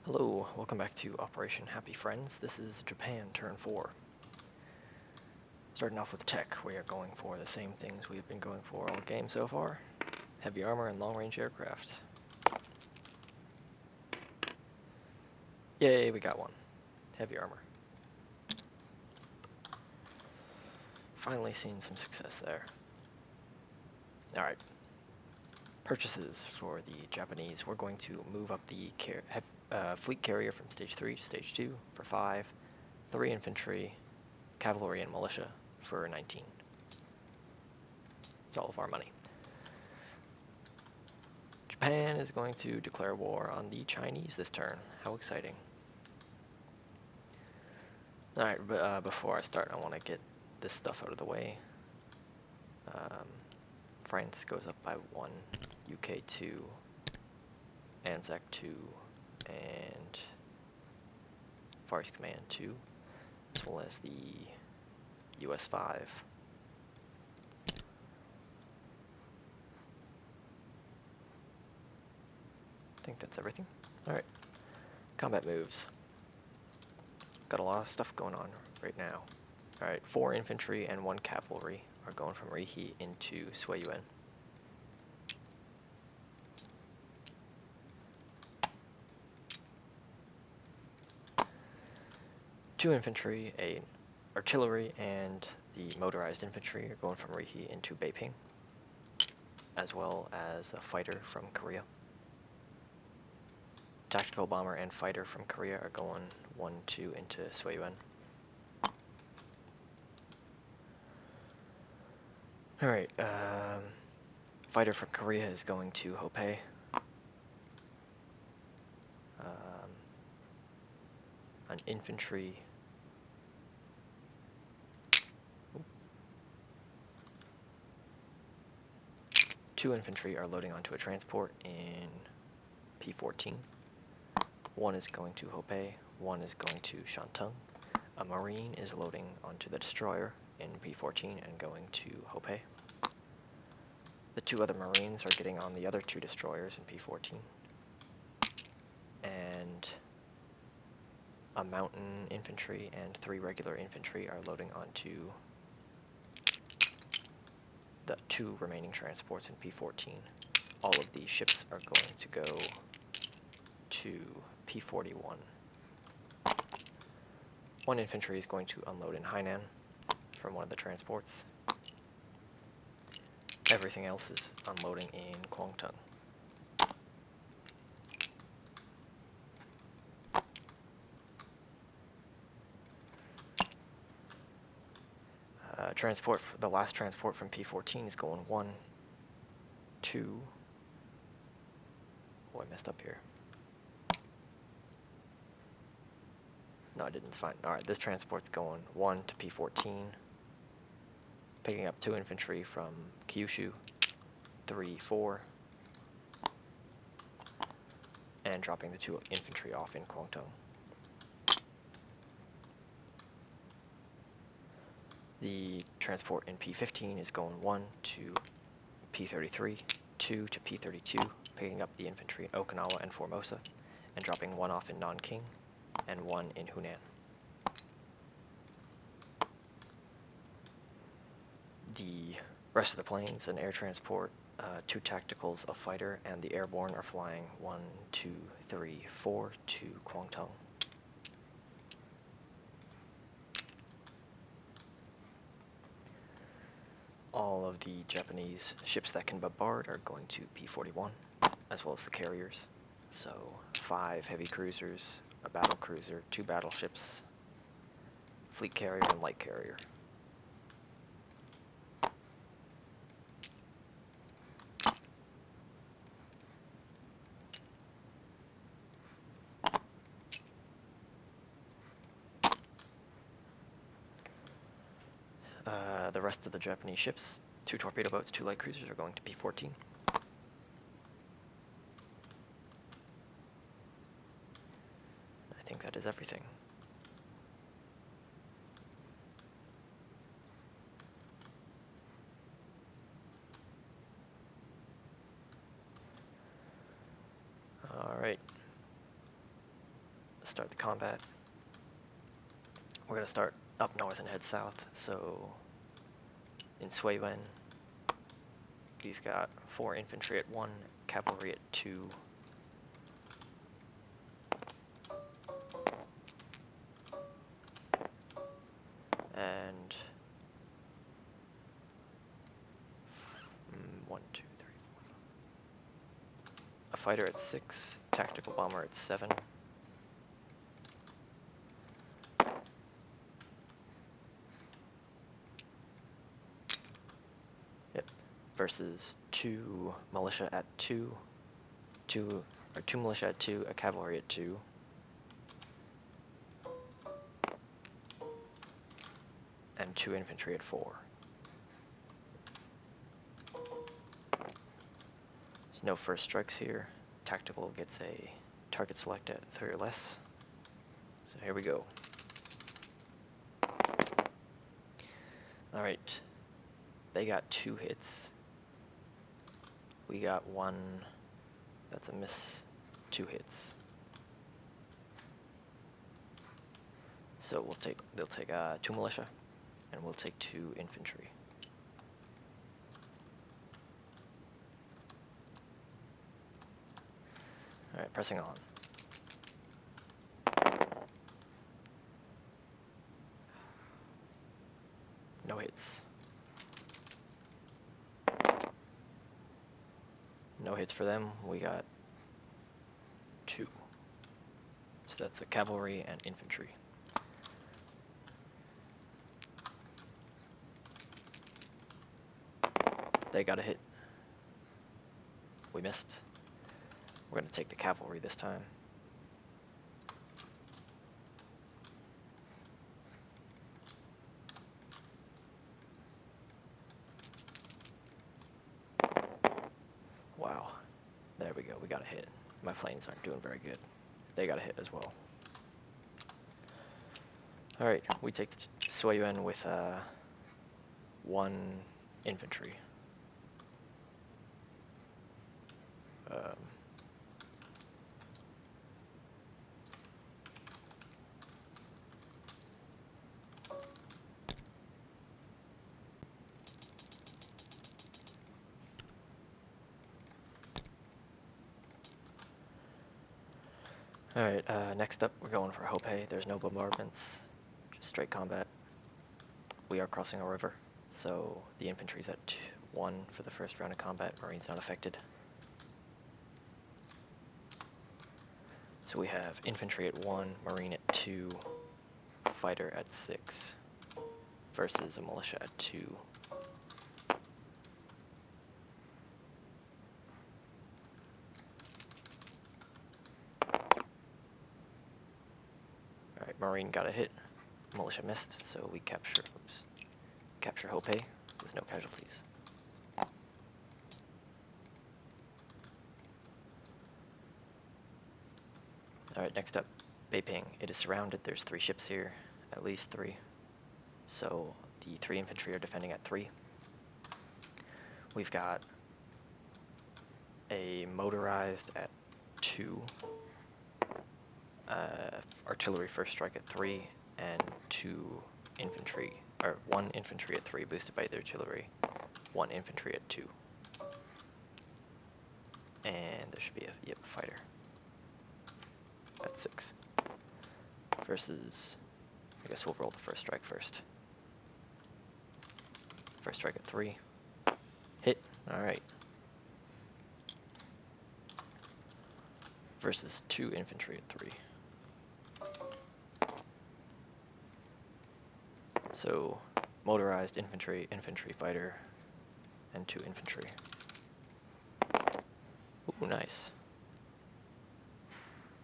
Hello, welcome back to Operation Happy Friends. This is Japan, turn 4. Starting off with tech, we are going for the same things we have been going for all game so far. Heavy armor and long-range aircraft. Yay, we got one. Heavy armor. Finally seen some success there. Alright. Purchases for the Japanese. We're going to move up the fleet carrier from stage 3 to stage 2 for 5, 3 infantry, cavalry, and militia for 19. That's all of our money. Japan is going to declare war on the Chinese this turn. How exciting. Alright, but before I start, I want to get this stuff out of the way. France goes up by 1, UK 2, ANZAC 2, and Far East Command 2, as well as the US 5. I think that's everything. Alright, combat moves. Got a lot of stuff going on right now. Alright, 4 infantry and 1 cavalry are going from Rihi into Suiyuan. Two infantry, a artillery, and the motorized infantry are going from Rihi into Beiping, as well as a fighter from Korea. Tactical bomber and fighter from Korea are going 1-2 into Suiyuan. Alright, fighter from Korea is going to Hopei. An infantry. Two infantry are loading onto a transport in P14. One is going to Hopei, one is going to Shantung. A marine is loading onto the destroyer in P14 and going to Hopei. The 2 other marines are getting on the other 2 destroyers in P14. And a mountain infantry and 3 regular infantry are loading onto the 2 remaining transports in P14. All of these ships are going to go to P41. 1 infantry is going to unload in Hainan from one of the transports. Everything else is unloading in Kwangtung. The last transport from P14 is going 1, 2. Oh, I messed up here. No, I didn't. It's fine. Alright, this transport's going 1 to P14, picking up 2 infantry from Kyushu, 3, 4, and dropping the 2 infantry off in Kwangtung. The transport in P15 is going 1 to P33, 2 to P32, picking up the infantry in Okinawa and Formosa, and dropping 1 off in Nanking, and 1 in Hunan. The rest of the planes, an air transport, 2 tacticals, a fighter, and the airborne are flying 1, 2, 3, 4 to Kwangtung. All of the Japanese ships that can bombard are going to P41, as well as the carriers. So 5 heavy cruisers, a battle cruiser, 2 battleships, fleet carrier, and light carrier. The rest of the Japanese ships, 2 torpedo boats, 2 light cruisers, are going to P14. I think that is everything. Alright. start the combat. We're going to start up north and head south. So in Sui Wen, we've got 4 infantry at 1, cavalry at 2. And 1, 2, 3, 4. A fighter at 6, tactical bomber at 7. Yep. Versus 2 militia at 2, 2 militia at 2, a cavalry at 2. And 2 infantry at 4. There's no first strikes here. Tactical gets a target select at 3 or less. So here we go. Alright. They got 2 hits. We got 1. That's a miss. 2 hits. So they'll take 2 militia, and we'll take 2 infantry. Alright, pressing on. No hits. No hits for them. We got 2. So that's a cavalry and infantry. They got a hit. We missed. We're going to take the cavalry this time. Wow. There we go. We got a hit. My planes aren't doing very good. They got a hit as well. Alright, we take the Sui Yuen with 1 infantry. Alright, next up we're going for Hopei. There's no bombardments, just straight combat. We are crossing a river, so the infantry's at 1 for the first round of combat. Marine's not affected. So we have infantry at 1, marine at 2, fighter at 6, versus a militia at 2. Alright, marine got a hit, militia missed, so we capture Hopei with no casualties. Alright, next up, Beiping. It is surrounded. There's 3 ships here, at least 3. So the 3 infantry are defending at 3. We've got a motorized at 2, artillery first strike at 3, and 1 infantry at 3 boosted by the artillery, 1 infantry at 2. And there should be a fighter at 6. Versus, I guess we'll roll the first strike first. First strike at 3. Hit. Alright. Versus 2 infantry at 3. So, motorized infantry, infantry fighter, and 2 infantry. Ooh, nice.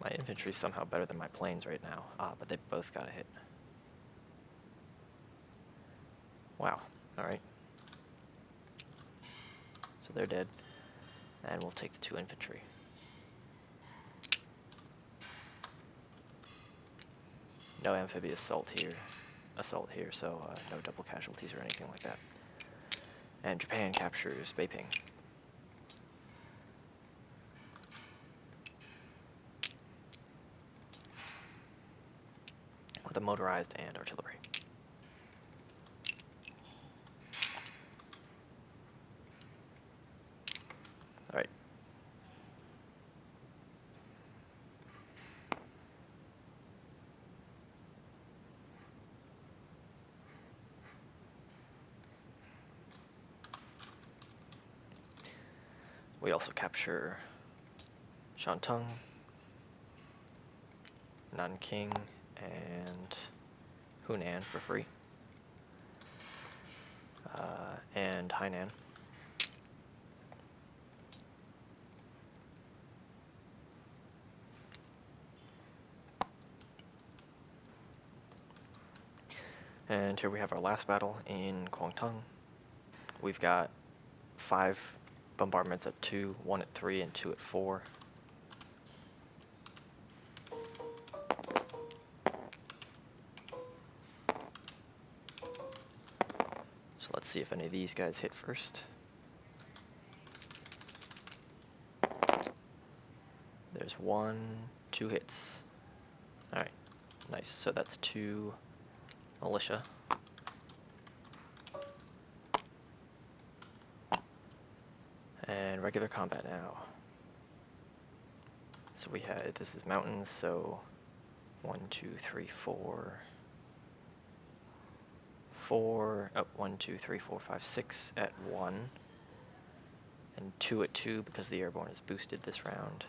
My infantry's somehow better than my planes right now. But they both got a hit. Wow. Alright. So they're dead. And we'll take the 2 infantry. No amphibious assault here, so no double casualties or anything like that. And Japan captures Beiping. the motorized and artillery. All right. We also capture Shantung, Nanking, and Hunan for free, and Hainan. And here we have our last battle in Kwangtung. We've got 5 bombardments at 2, 1 at 3, and 2 at 4. So let's see if any of these guys hit first. There's 1, 2 hits. Alright, nice. So that's 2 militia. And regular combat now. So we had, this is mountains, so 1, 2, 3, 4. 1, 2, 3, 4, 5, 6 at 1. And 2 at 2 because the airborne is boosted this round.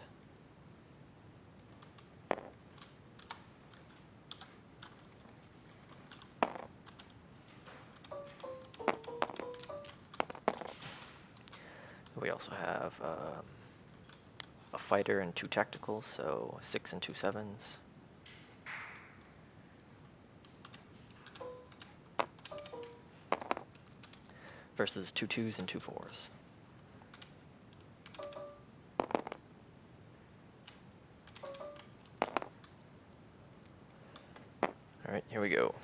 We also have a fighter and 2 tacticals, so 6 and 2 7s. Versus 2 2s and 2 4s. Alright, here we go.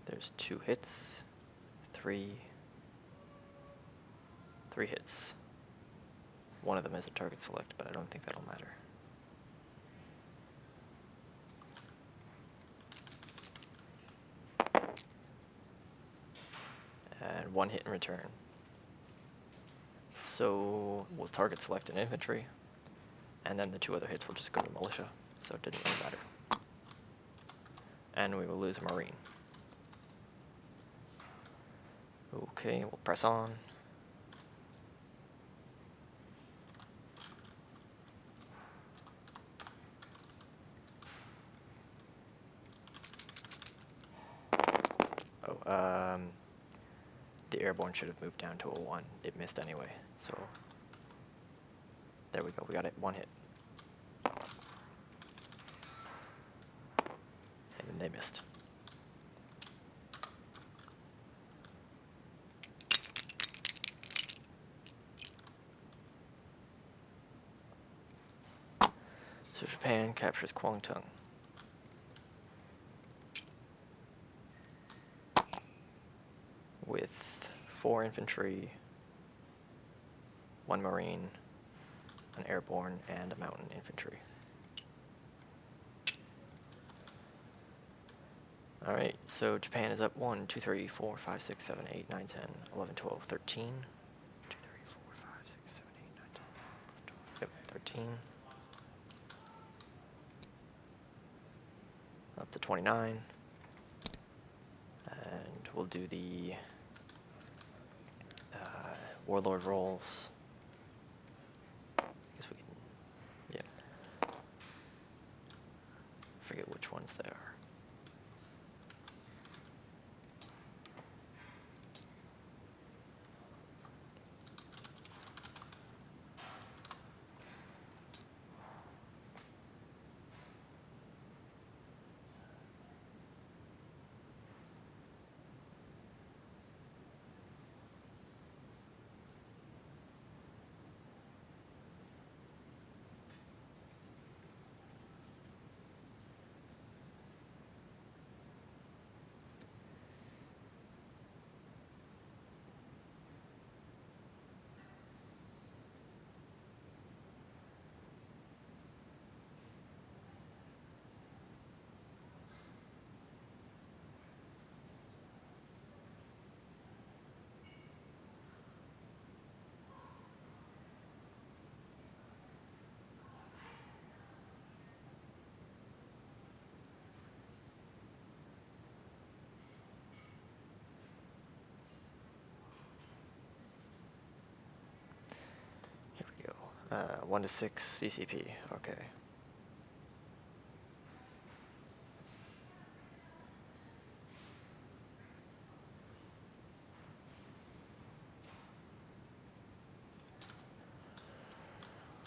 There's 2 hits, 3 hits. One of them is a target select, but I don't think that'll matter. And 1 hit in return. So we'll target select an infantry, and then the 2 other hits will just go to militia, so it didn't really matter. And we will lose a marine. Okay, we'll press on. The airborne should have moved down to a 1. It missed anyway, so there we go. We got it, 1 hit. And then they missed. So Japan captures Kwangtung. With 4 infantry, 1 marine, an airborne, and a mountain infantry. Alright, so Japan is up 1, 2, 3, 4, 5, 6, 7, 8, 9, 10, 11, 12, 13. 2, 3, 4, 5, 6, 7, 8, 9, 10, 11, 12. Yep, 13. Up to 29. And we'll do the warlord rolls. Guess we can, yeah. Forget which ones they are. 1 to 6 CCP. Okay.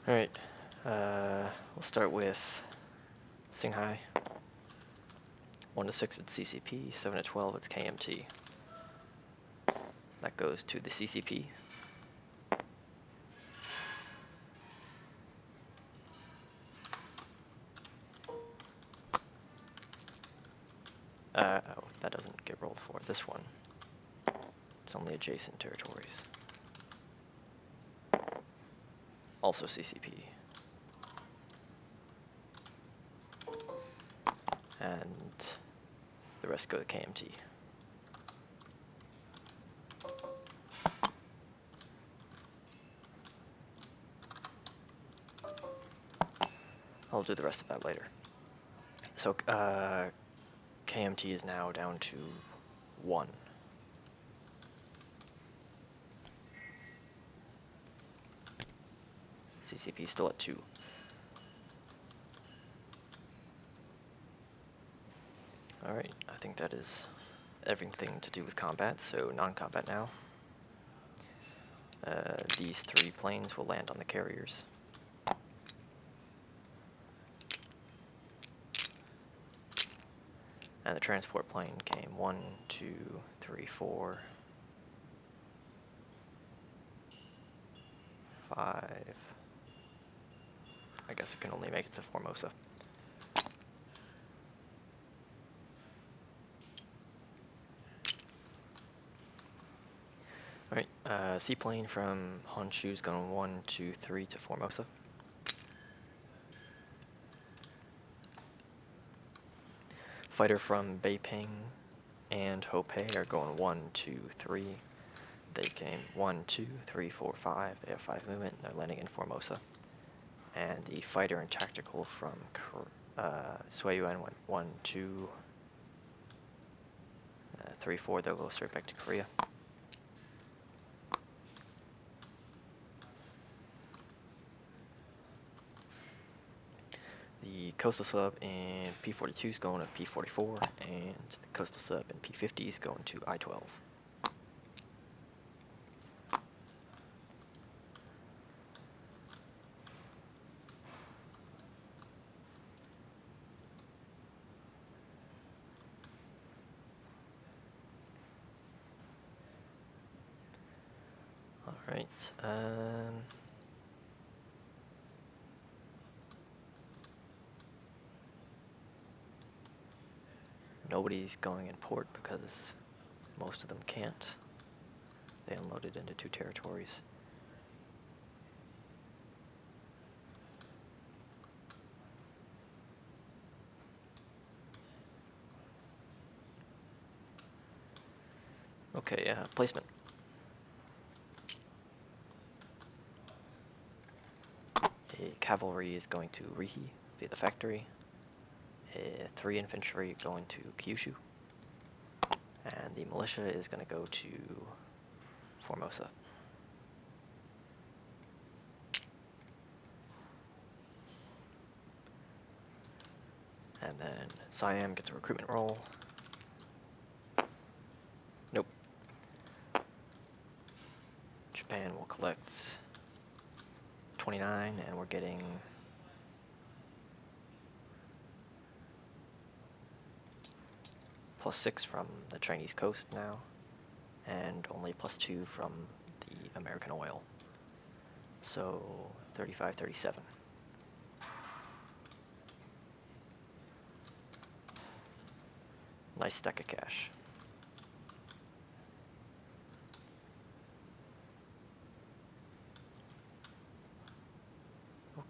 Alright, we'll start with Singhai. 1 to 6 it's CCP, 7 to 12 it's KMT. That goes to the CCP. Oh, that doesn't get rolled for this one. It's only adjacent territories. Also CCP. And the rest go to KMT. I'll do the rest of that later. So, KMT is now down to 1. CCP still at 2. Alright, I think that is everything to do with combat, so non-combat now. These 3 planes will land on the carriers. And the transport plane came 1, 2, 3, 4, 5. I guess it can only make it to Formosa. Alright, seaplane from Honshu is going 1, 2, 3 to Formosa. Fighter from Beiping and Hopei are going 1, 2, 3. They came 1, 2, 3, 4, 5. They have 5 movement. They're landing in Formosa. And the fighter and tactical from Suiyuan went 1, 2, 3, 4. They'll go straight back to Korea. The coastal sub in P-42 is going to P-44, and the coastal sub in P-50 is going to I-12. Alright, nobody's going in port because most of them can't. They unloaded into 2 territories. Okay, placement. Cavalry is going to Rihi via the factory. 3 infantry going to Kyushu. And the militia is going to go to Formosa. And then Siam gets a recruitment roll. Nope. Japan will collect 29, and we're getting +6 from the Chinese coast now, and only +2 from the American oil. So 35, 37. Nice stack of cash.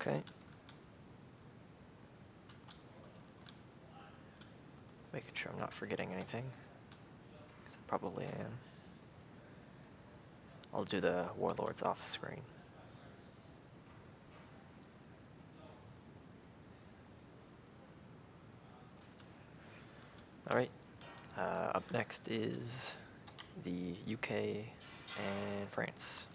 Okay. Making sure I'm not forgetting anything, because I probably am. I'll do the warlords off screen. Alright, up next is the UK and France.